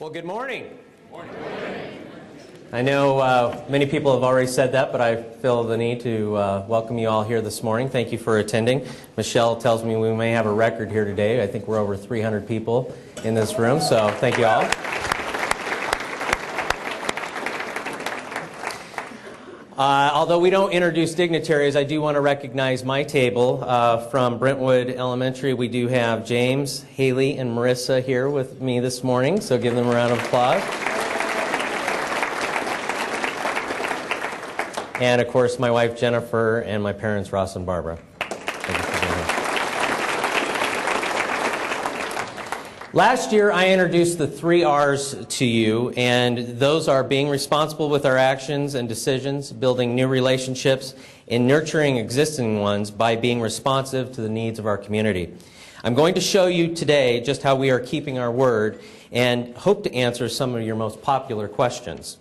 Well, good morning. Good morning. I know many people have already said that, but I feel the need to welcome you all here this morning. Thank you for attending. Michelle tells me we may have a record here today. I think we're over 300 people in this room, so thank you all. Although we don't introduce dignitaries, I do want to recognize my table. From Brentwood Elementary, we do have James, Haley, and Marissa here with me this morning, so give them a round of applause. And of course, my wife Jennifer and my parents Ross and Barbara. Thank you for being here. Last year, I introduced the 3 R's to you, and those are being responsible with our actions and decisions, building new relationships, and nurturing existing ones by being responsive to the needs of our community. I'm going to show you today just how we are keeping our word and hope to answer some of your most popular questions.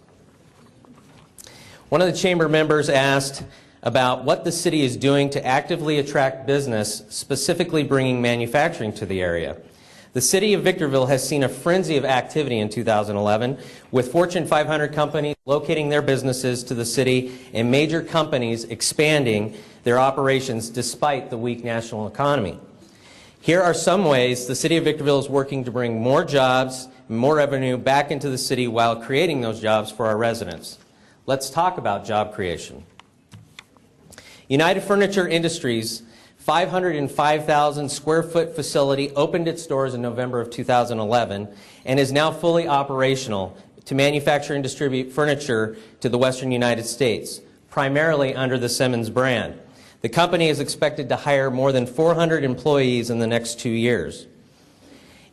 One of the chamber members asked about what the city is doing to actively attract business, specifically bringing manufacturing to the area. The city of Victorville has seen a frenzy of activity in 2011, with Fortune 500 companies locating their businesses to the city and major companies expanding their operations despite the weak national economy. Here are some ways the city of Victorville is working to bring more jobs and more revenue back into the city while creating those jobs for our residents. Let's talk about job creation. United Furniture Industries' 505,000 square foot facility opened its doors in November of 2011 and is now fully operational to manufacture and distribute furniture to the western United States, primarily under the Simmons brand. The company is expected to hire more than 400 employees in the next 2 years.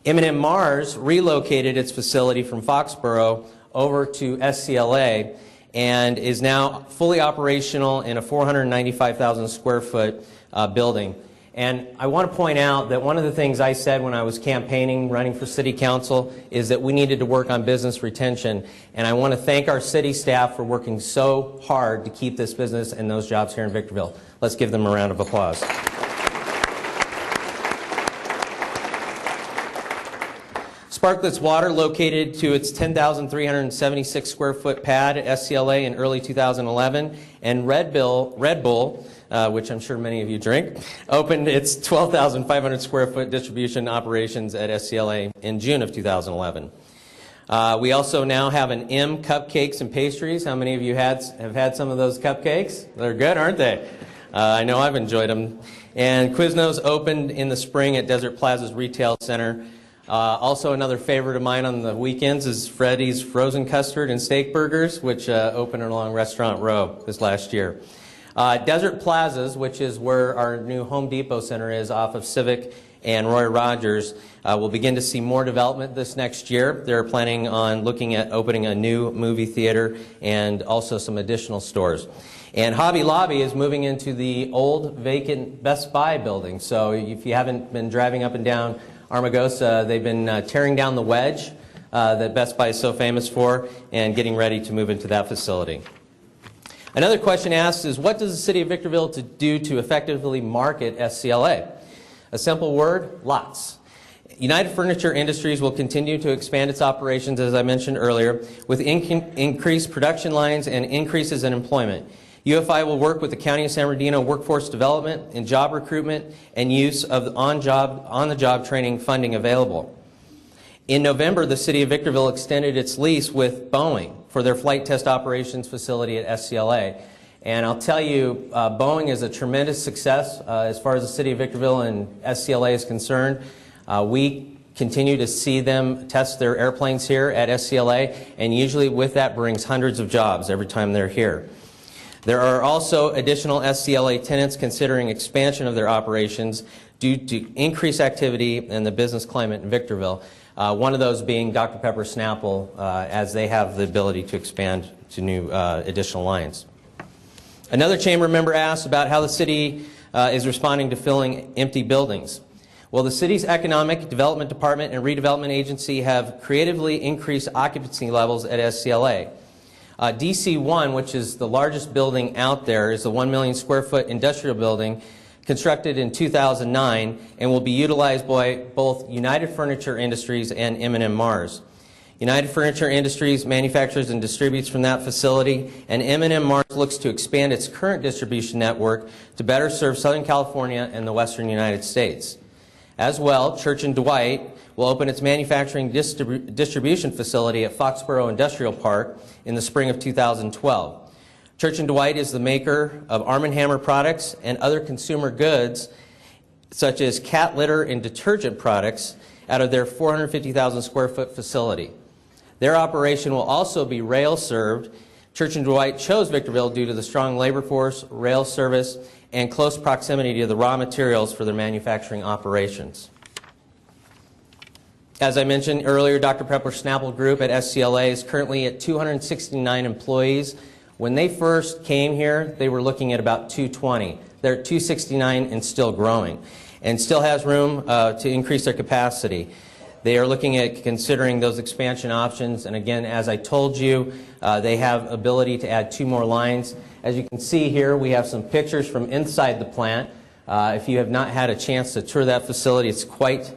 M&M Mars relocated its facility from Foxborough over to SCLA and is now fully operational in a 495,000 square foot building. And I want to point out that one of the things I said when I was campaigning, running for city council, is that we needed to work on business retention. And I want to thank our city staff for working so hard to keep this business and those jobs here in Victorville. Let's give them a round of applause. Sparkletts Water located to its 10,376 square foot pad at SCLA in early 2011, and Red Bull, which I'm sure many of you drink, opened its 12,500 square foot distribution operations at SCLA in June of 2011. We also now have an M Cupcakes and Pastries. How many of you have had some of those cupcakes? They're good, aren't they? I know I've enjoyed them. And Quiznos opened in the spring at Desert Plaza's Retail Center. Also another favorite of mine on the weekends is Freddy's Frozen Custard and Steak Burgers, which opened along Restaurant Row this last year. Desert Plazas, which is where our new Home Depot Center is off of Civic and Roy Rogers, will begin to see more development this next year. They're planning on looking at opening a new movie theater and also some additional stores. And Hobby Lobby is moving into the old vacant Best Buy building. So if you haven't been driving up and down Armagosa, they've been tearing down the wedge that Best Buy is so famous for and getting ready to move into that facility. Another question asked is, what does the city of Victorville do to effectively market SCLA? A simple word, lots. United Furniture Industries will continue to expand its operations, as I mentioned earlier, with increased production lines and increases in employment. UFI will work with the County of San Bernardino workforce development and job recruitment and use of on-the-job training funding available. In November, the city of Victorville extended its lease with Boeing for their flight test operations facility at SCLA. And I'll tell you, Boeing is a tremendous success as far as the city of Victorville and SCLA is concerned. We continue to see them test their airplanes here at SCLA, and usually with that brings hundreds of jobs every time they're here. There are also additional SCLA tenants considering expansion of their operations due to increased activity in the business climate in Victorville. One of those being Dr. Pepper Snapple, as they have the ability to expand to new additional lines. Another chamber member asked about how the city is responding to filling empty buildings. Well, the city's Economic Development Department and Redevelopment Agency have creatively increased occupancy levels at SCLA. DC1, which is the largest building out there, is the 1 million square foot industrial building constructed in 2009 and will be utilized by both United Furniture Industries and M&M Mars. United Furniture Industries manufactures and distributes from that facility, and M&M Mart looks to expand its current distribution network to better serve Southern California and the western United States. As well, Church & Dwight will open its manufacturing distribution facility at Foxborough Industrial Park in the spring of 2012. Church & Dwight is the maker of Arm & Hammer products and other consumer goods such as cat litter and detergent products out of their 450,000 square foot facility. Their operation will also be rail served. Church & Dwight chose Victorville due to the strong labor force, rail service, and close proximity to the raw materials for their manufacturing operations. As I mentioned earlier, Dr. Pepper Snapple Group at SCLA is currently at 269 employees. When they first came here, they were looking at about 220. They're at 269 and still growing, and still has room to increase their capacity. They are looking at considering those expansion options, and again, as I told you, they have ability to add 2 more lines. As you can see here, we have some pictures from inside the plant. If you have not had a chance to tour that facility, it's quite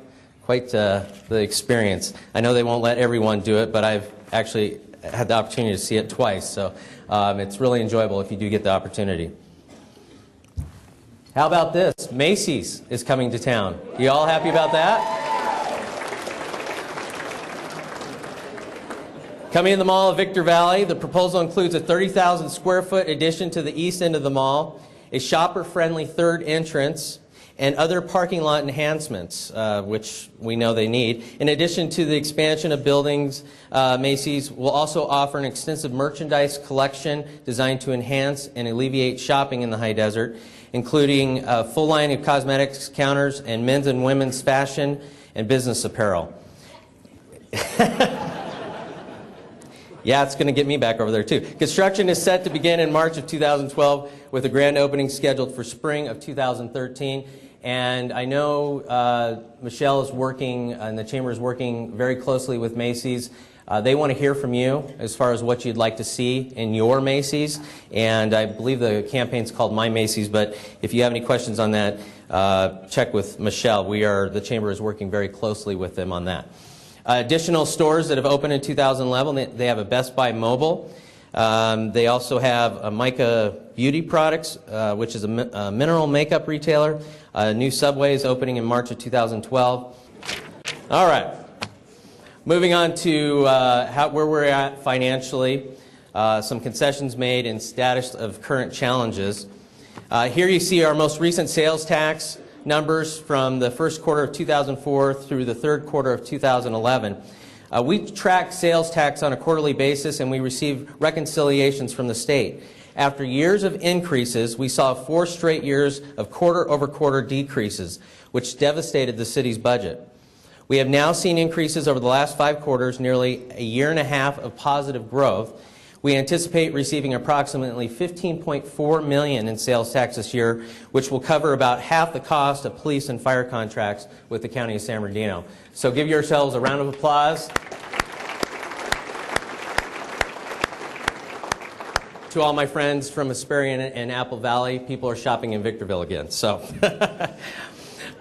the experience. I know they won't let everyone do it, but I've actually had the opportunity to see it twice, so it's really enjoyable if you do get the opportunity. How about this? Macy's is coming to town. You all happy about that? Coming to the mall of Victor Valley, the proposal includes a 30,000 square foot addition to the east end of the mall, a shopper-friendly third entrance, and other parking lot enhancements, which we know they need. In addition to the expansion of buildings, Macy's will also offer an extensive merchandise collection designed to enhance and alleviate shopping in the high desert, including a full line of cosmetics counters and men's and women's fashion and business apparel. Yeah, it's going to get me back over there too. Construction is set to begin in March of 2012 with a grand opening scheduled for spring of 2013. And I know Michelle is working, and the Chamber is working very closely with Macy's. They want to hear from you as far as what you'd like to see in your Macy's. And I believe the campaign's called My Macy's, but if you have any questions on that, check with Michelle. The Chamber is working very closely with them on that. Additional stores that have opened in 2011, they have a Best Buy Mobile. They also have a Mica Beauty Products, which is a mineral makeup retailer. New Subway is opening in March of 2012. All right. Moving on to where we're at financially, some concessions made and status of current challenges. Here you see our most recent sales tax numbers from the first quarter of 2004 through the third quarter of 2011. We track sales tax on a quarterly basis, and we receive reconciliations from the state. After years of increases, we saw 4 straight years of quarter-over-quarter decreases, which devastated the city's budget. We have now seen increases over the last 5 quarters, nearly a year and a half of positive growth. We anticipate receiving approximately $15.4 million in sales tax this year, which will cover about half the cost of police and fire contracts with the County of San Bernardino. So give yourselves a round of applause. To all my friends from Hesperian and Apple Valley, people are shopping in Victorville again. So,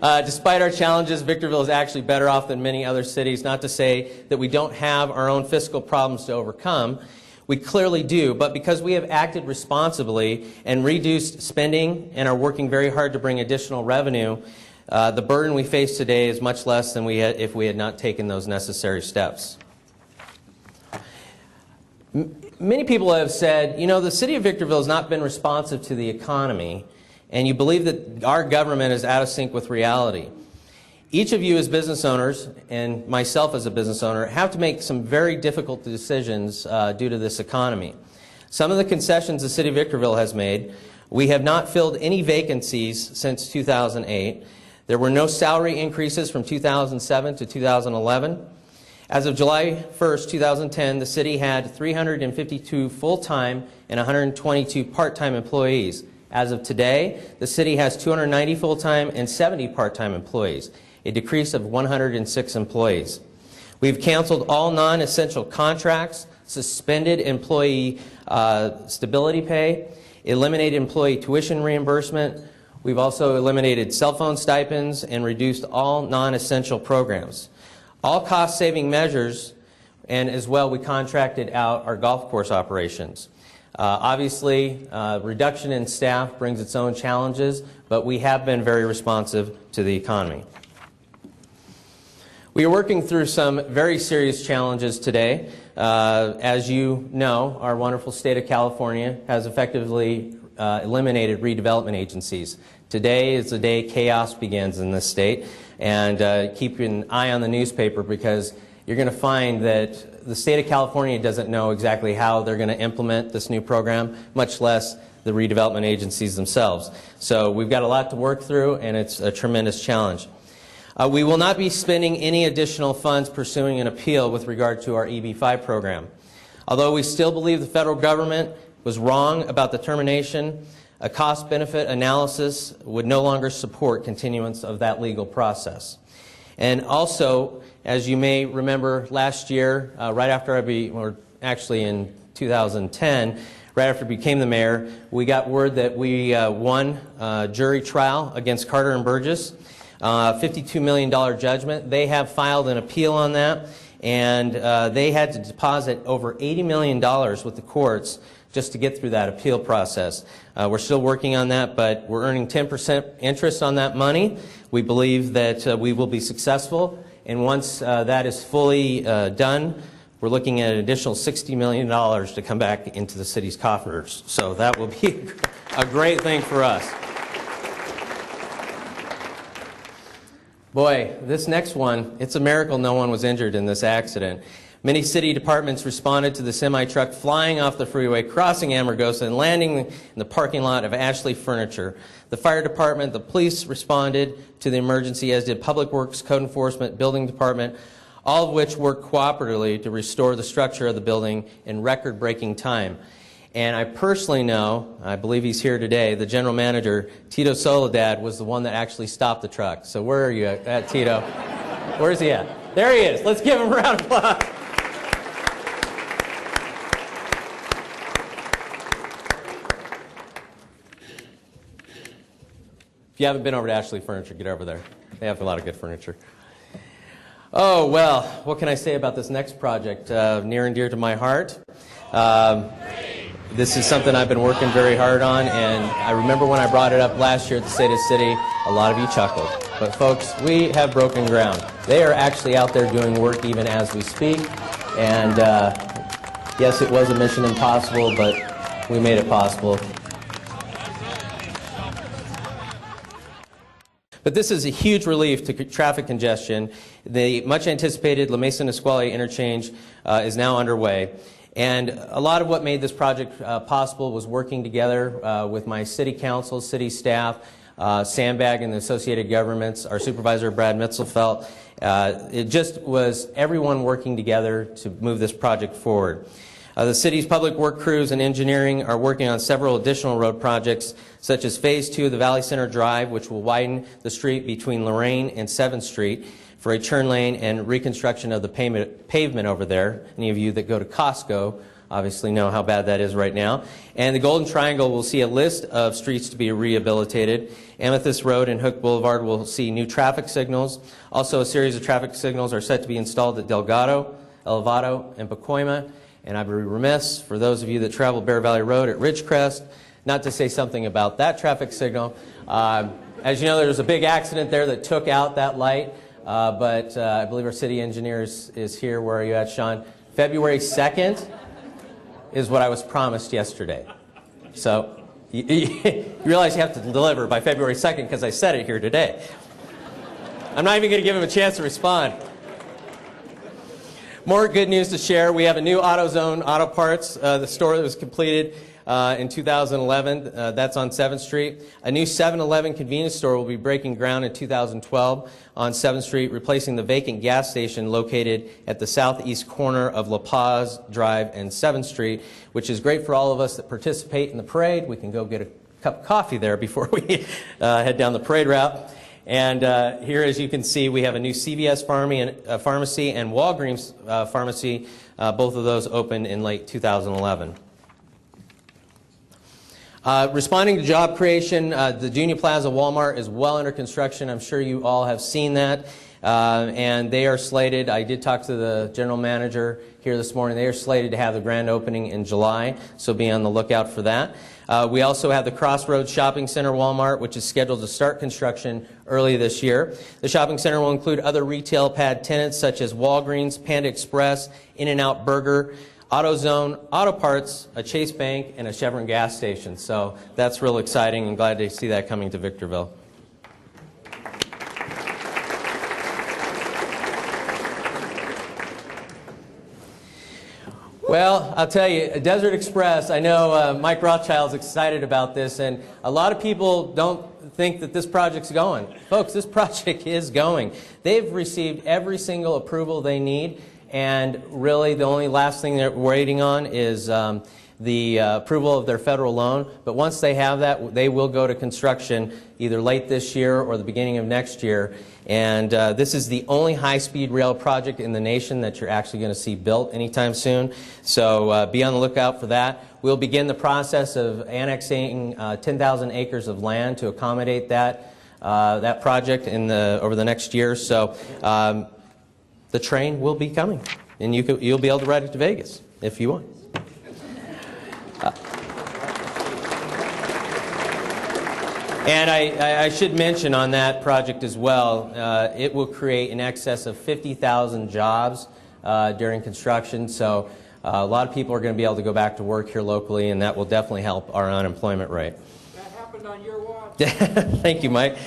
despite our challenges, Victorville is actually better off than many other cities. Not to say that we don't have our own fiscal problems to overcome. We clearly do, but because we have acted responsibly and reduced spending and are working very hard to bring additional revenue, the burden we face today is much less than if we had not taken those necessary steps. Many people have said, you know, the city of Victorville has not been responsive to the economy, and you believe that our government is out of sync with reality. Each of you as business owners, and myself as a business owner, have to make some very difficult decisions due to this economy. Some of the concessions the city of Victorville has made: we have not filled any vacancies since 2008. There were no salary increases from 2007 to 2011. As of July 1st, 2010, the city had 352 full-time and 122 part-time employees. As of today, the city has 290 full-time and 70 part-time employees, a decrease of 106 employees. We've canceled all non-essential contracts, suspended employee stability pay, eliminated employee tuition reimbursement. We've also eliminated cell phone stipends and reduced all non-essential programs. All cost-saving measures and as well we contracted out our golf course operations. Obviously, reduction in staff brings its own challenges, but we have been very responsive to the economy. We are working through some very serious challenges today. As you know, our wonderful state of California has effectively eliminated redevelopment agencies. Today is the day chaos begins in this state, and keep an eye on the newspaper because you're going to find that the state of California doesn't know exactly how they're going to implement this new program, much less the redevelopment agencies themselves. So we've got a lot to work through, and it's a tremendous challenge. We will not be spending any additional funds pursuing an appeal with regard to our EB-5 program. Although we still believe the federal government was wrong about the termination, a cost-benefit analysis would no longer support continuance of that legal process. And also, as you may remember last year, right after or actually in 2010, right after I became the mayor, we got word that we won a jury trial against Carter and Burgess. $52 million judgment. They have filed an appeal on that, and they had to deposit over $80 million with the courts just to get through that appeal process. We're still working on that, but we're earning 10% interest on that money. We believe that we will be successful, and once that is fully done, we're looking at an additional $60 million to come back into the city's coffers. So that will be a great thing for us. Boy, this next one, it's a miracle no one was injured in this accident. Many city departments responded to the semi-truck flying off the freeway, crossing Amargosa, and landing in the parking lot of Ashley Furniture. The fire department, the police responded to the emergency, as did Public Works, Code Enforcement, Building Department, all of which worked cooperatively to restore the structure of the building in record-breaking time. And I personally know, I believe he's here today, the general manager, Tito Soledad, was the one that actually stopped the truck. So where are you at, Tito? Where's he at? There he is. Let's give him a round of applause. If you haven't been over to Ashley Furniture, get over there. They have a lot of good furniture. Oh, well, what can I say about this next project? Near and dear to my heart. This is something I've been working very hard on, and I remember when I brought it up last year at the State of the City, a lot of you chuckled. But folks, we have broken ground. They are actually out there doing work even as we speak, and yes, it was a mission impossible, but we made it possible. But this is a huge relief to traffic congestion. The much anticipated La Mesa Nisqually interchange is now underway. And a lot of what made this project possible was working together with my city council, city staff, Sandbag and the associated governments, our supervisor Brad Mitzelfelt. It just was everyone working together to move this project forward. The city's public work crews and engineering are working on several additional road projects, such as Phase 2 of the Valley Center Drive, which will widen the street between Lorraine and 7th Street for a turn lane and reconstruction of the pavement over there. Any of you that go to Costco obviously know how bad that is right now. And the Golden Triangle will see a list of streets to be rehabilitated. Amethyst Road and Hook Boulevard will see new traffic signals. Also, a series of traffic signals are set to be installed at Delgado, Elevado, and Pacoima. And I'd be remiss for those of you that travel Bear Valley Road at Ridgecrest not to say something about that traffic signal. As you know, there was a big accident there that took out that light. But I believe our city engineer is here. Where are you at, Sean? February 2nd is what I was promised yesterday. So you realize you have to deliver by February 2nd because I said it here today. I'm not even going to give him a chance to respond. More good news to share. We have a new AutoZone Auto Parts, the store that was completed in 2011. That's on 7th Street. A new 7-Eleven convenience store will be breaking ground in 2012 on 7th Street, replacing the vacant gas station located at the southeast corner of La Paz Drive and 7th Street, which is great for all of us that participate in the parade. We can go get a cup of coffee there before we head down the parade route. And here, as you can see, we have a new CVS pharmacy and Walgreens pharmacy. Both of those opened in late 2011. Responding to job creation, the Junior Plaza Walmart is well under construction. I'm sure you all have seen that. And they are slated, I did talk to the general manager here this morning, they are slated to have the grand opening in July, so be on the lookout for that. We also have the Crossroads Shopping Center Walmart, which is scheduled to start construction early this year. The shopping center will include other retail pad tenants such as Walgreens, Panda Express, In-N-Out Burger, AutoZone, Auto Parts, a Chase Bank, and a Chevron gas station. So that's real exciting, and glad to see that coming to Victorville. Well, I'll tell you, Desert Express, I know Mike Rothschild's excited about this, and a lot of people don't think that this project's going. Folks, this project is going. They've received every single approval they need, and really the only last thing they're waiting on is the approval of their federal loan. But once they have that, they will go to construction either late this year or the beginning of next year. And this is the only high-speed rail project in the nation that you're actually going to see built anytime soon. So be on the lookout for that. We'll begin the process of annexing 10,000 acres of land to accommodate that project over the next year. So the train will be coming, and you'll be able to ride it to Vegas if you want. And I should mention on that project as well, it will create in excess of 50,000 jobs during construction. So a lot of people are going to be able to go back to work here locally, and that will definitely help our unemployment rate. That happened on your watch. Thank you, Mike.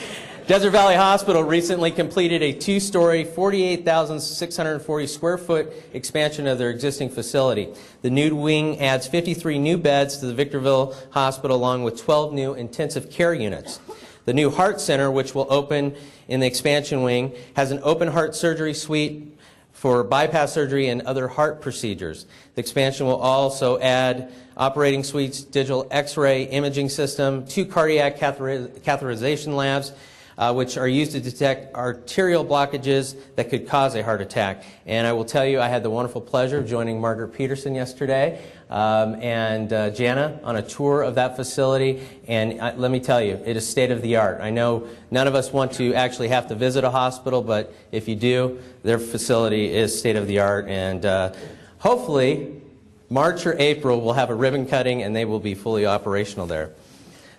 Desert Valley Hospital recently completed a two-story, 48,640 square foot expansion of their existing facility. The new wing adds 53 new beds to the Victorville Hospital along with 12 new intensive care units. The new Heart Center, which will open in the expansion wing, has an open heart surgery suite for bypass surgery and other heart procedures. The expansion will also add operating suites, digital X-ray imaging system, 2 cardiac catheterization labs, which are used to detect arterial blockages that could cause a heart attack. And I will tell you, I had the wonderful pleasure of joining Margaret Peterson yesterday and Jana on a tour of that facility. And let me tell you, it is state-of-the-art. I know none of us want to actually have to visit a hospital, but if you do, their facility is state-of-the-art. And hopefully, March or April, we'll have a ribbon cutting and they will be fully operational there.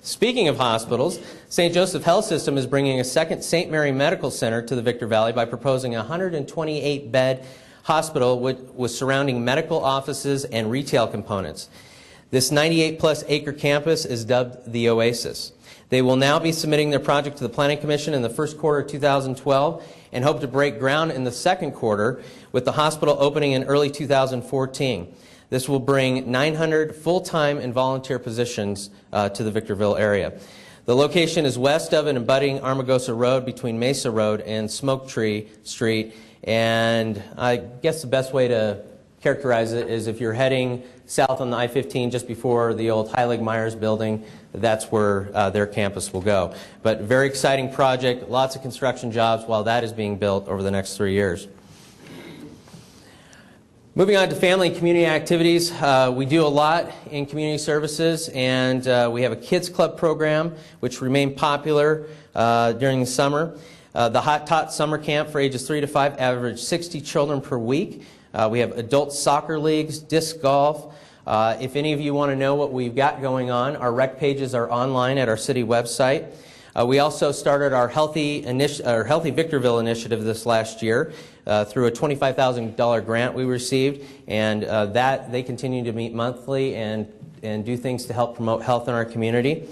Speaking of hospitals, St. Joseph Health System is bringing a second St. Mary Medical Center to the Victor Valley by proposing a 128-bed hospital with surrounding medical offices and retail components. This 98-plus acre campus is dubbed the Oasis. They will now be submitting their project to the Planning Commission in the first quarter of 2012 and hope to break ground in the second quarter, with the hospital opening in early 2014. This will bring 900 full-time and volunteer positions to the Victorville area. The location is west of and abutting Armagosa Road between Mesa Road and Smoke Tree Street. And I guess the best way to characterize it is if you're heading south on the I-15 just before the old Heilig Myers building, that's where their campus will go. But very exciting project, lots of construction jobs while that is being built over the next 3 years. Moving on to family and community activities, we do a lot in community services, and we have a kids club program which remained popular during the summer. The Hot Tot Summer Camp for ages 3 to 5 averaged 60 children per week. We have adult soccer leagues, disc golf. If any of you want to know what we've got going on, our rec pages are online at our city website. We also started our Healthy Victorville initiative this last year through a $25,000 grant we received, and that they continue to meet monthly and do things to help promote health in our community.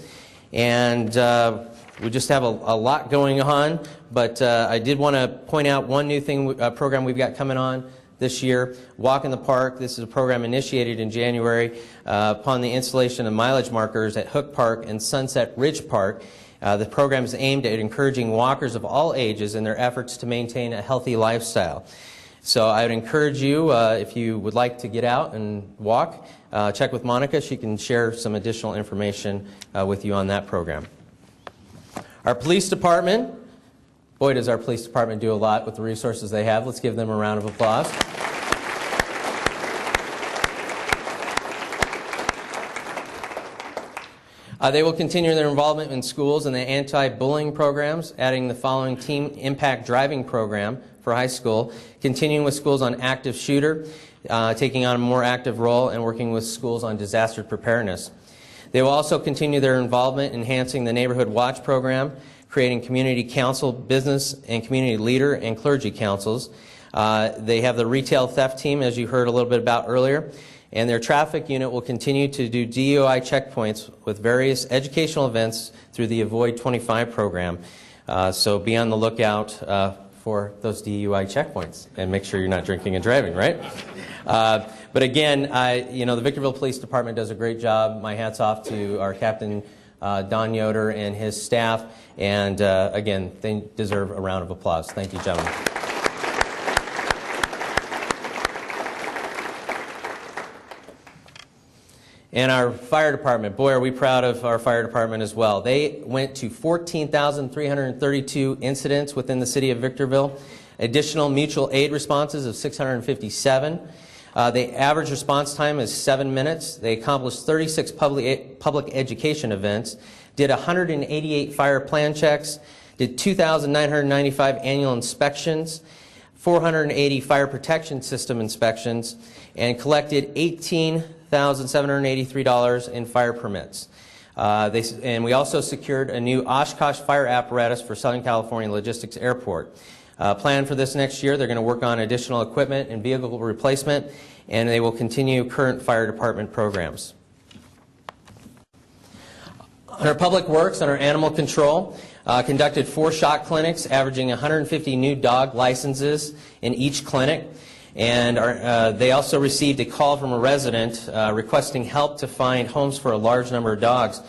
And we just have a lot going on, but I did want to point out one new thing, program we've got coming on this year, Walk in the Park. This is a program initiated in January upon the installation of mileage markers at Hook Park and Sunset Ridge Park. The program is aimed at encouraging walkers of all ages in their efforts to maintain a healthy lifestyle. So I would encourage you, if you would like to get out and walk, check with Monica. She can share some additional information with you on that program. Our police department, boy does our police department do a lot with the resources they have. Let's give them a round of applause. They will continue their involvement in schools and the anti-bullying programs, adding the following Team Impact Driving program for high school, continuing with schools on active shooter, taking on a more active role, and working with schools on disaster preparedness. They will also continue their involvement in enhancing the Neighborhood Watch program, creating community council, business and community leader and clergy councils. They have the retail theft team, as you heard a little bit about earlier, and their traffic unit will continue to do DUI checkpoints with various educational events through the Avoid 25 program. So be on the lookout for those DUI checkpoints and make sure you're not drinking and driving, right? But again, the Victorville Police Department does a great job. My hat's off to our Captain Don Yoder and his staff, and again, they deserve a round of applause. Thank you, gentlemen. And our fire department, boy, are we proud of our fire department as well. They went to 14,332 incidents within the city of Victorville, additional mutual aid responses of 657. The average response time is 7 minutes. They accomplished 36 public education events, did 188 fire plan checks, did 2,995 annual inspections, 480 fire protection system inspections, and collected $18,783 in fire permits. And we also secured a new Oshkosh fire apparatus for Southern California Logistics Airport. Plan for this next year, they're going to work on additional equipment and vehicle replacement, and they will continue current fire department programs. On our public works, on our animal control, conducted 4 shot clinics, averaging 150 new dog licenses in each clinic. And they also received a call from a resident requesting help to find homes for a large number of dogs.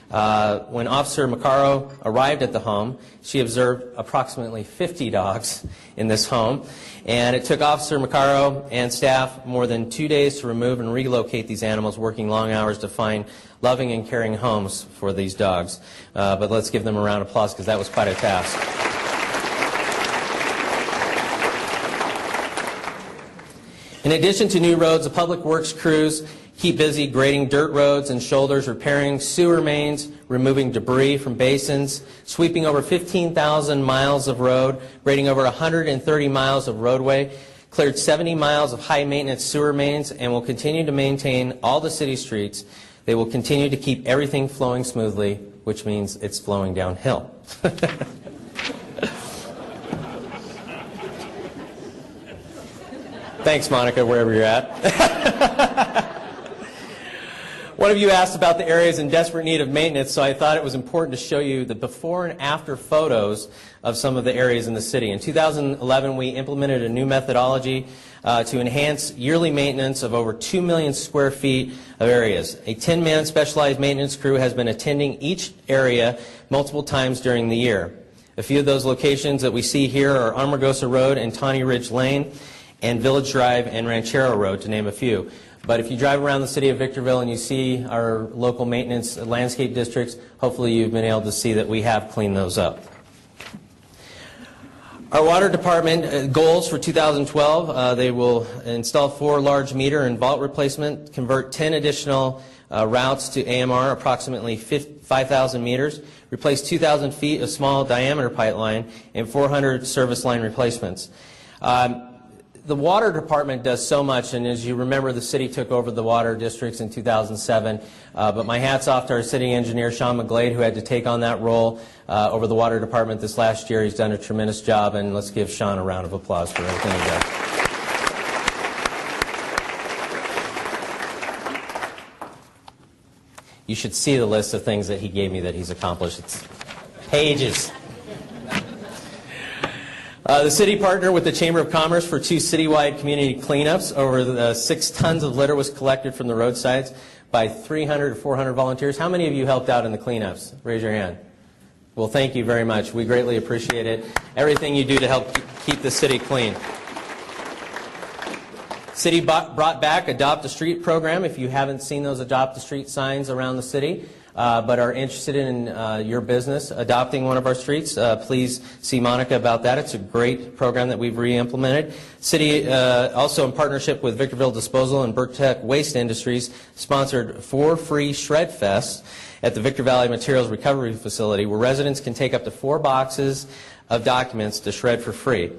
When Officer Maccaro arrived at the home, she observed approximately 50 dogs in this home. And it took Officer Maccaro and staff more than 2 days to remove and relocate these animals, working long hours to find loving and caring homes for these dogs. But let's give them a round of applause because that was quite a task. In addition to new roads, the public works crews keep busy grading dirt roads and shoulders, repairing sewer mains, removing debris from basins, sweeping over 15,000 miles of road, grading over 130 miles of roadway, cleared 70 miles of high-maintenance sewer mains, and will continue to maintain all the city streets. They will continue to keep everything flowing smoothly, which means it's flowing downhill. Thanks, Monica, wherever you're at. One of you asked about the areas in desperate need of maintenance, so I thought it was important to show you the before and after photos of some of the areas in the city. In 2011, we implemented a new methodology to enhance yearly maintenance of over 2 million square feet of areas. A 10-man specialized maintenance crew has been attending each area multiple times during the year. A few of those locations that we see here are Amargosa Road and Tawny Ridge Lane, and Village Drive and Ranchero Road, to name a few. But if you drive around the city of Victorville and you see our local maintenance landscape districts, hopefully you've been able to see that we have cleaned those up. Our water department goals for 2012, they will install 4 large meter and vault replacement, convert 10 additional routes to AMR, approximately 5,000 meters, replace 2,000 feet of small diameter pipeline, and 400 service line replacements. The water department does so much, and as you remember, the city took over the water districts in 2007. But my hat's off to our city engineer, Sean McGlade, who had to take on that role over the water department this last year. He's done a tremendous job, and let's give Sean a round of applause for everything he does. You should see the list of things that he gave me that he's accomplished. It's pages. The city partnered with the Chamber of Commerce for 2 citywide community cleanups. Over 6 tons of litter was collected from the roadsides by 300 to 400 volunteers. How many of you helped out in the cleanups? Raise your hand. Well, thank you very much. We greatly appreciate it. Everything you do to help keep the city clean. City brought back Adopt a Street program. If you haven't seen those Adopt a Street signs around the city, but are interested in your business adopting one of our streets, please see Monica about that. It's a great program that we've re-implemented. City, also in partnership with Victorville Disposal and Burtech Waste Industries, sponsored 4 free Shred Fests. at the Victor Valley Materials Recovery Facility, where residents can take up to 4 boxes of documents to shred for free.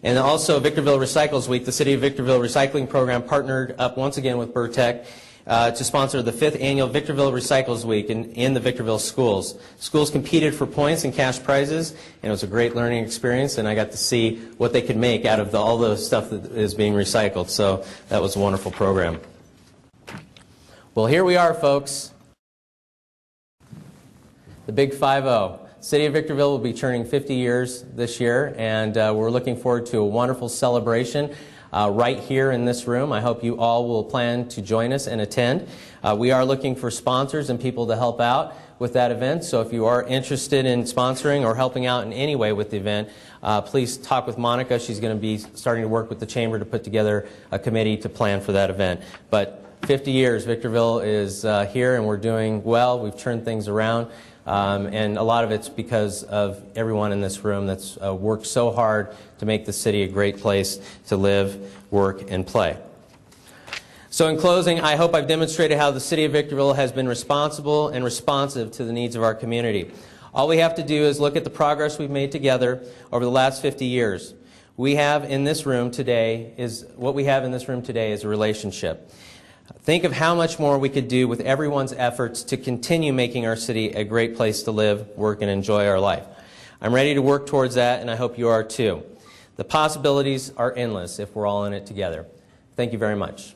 And also Victorville Recycles Week, the City of Victorville Recycling Program partnered up once again with Burtech to sponsor the 5th annual Victorville Recycles Week in the Victorville schools. Schools competed for points and cash prizes, and it was a great learning experience, and I got to see what they could make out of all the stuff that is being recycled. So that was a wonderful program. Well, here we are, folks. The Big 5-0. City of Victorville will be turning 50 years this year, and we're looking forward to a wonderful celebration right here in this room. I hope you all will plan to join us and attend. We are looking for sponsors and people to help out with that event, so if you are interested in sponsoring or helping out in any way with the event, please talk with Monica. She's going to be starting to work with the Chamber to put together a committee to plan for that event. But 50 years, Victorville is here, and we're doing well. We've turned things around. And a lot of it's because of everyone in this room that's worked so hard to make the city a great place to live, work, and play. So in closing, I hope I've demonstrated how the City of Victorville has been responsible and responsive to the needs of our community. All we have to do is look at the progress we've made together over the last 50 years. What we have in this room today is a relationship. Think of how much more we could do with everyone's efforts to continue making our city a great place to live, work, and enjoy our life. I'm ready to work towards that, and I hope you are too. The possibilities are endless if we're all in it together. Thank you very much.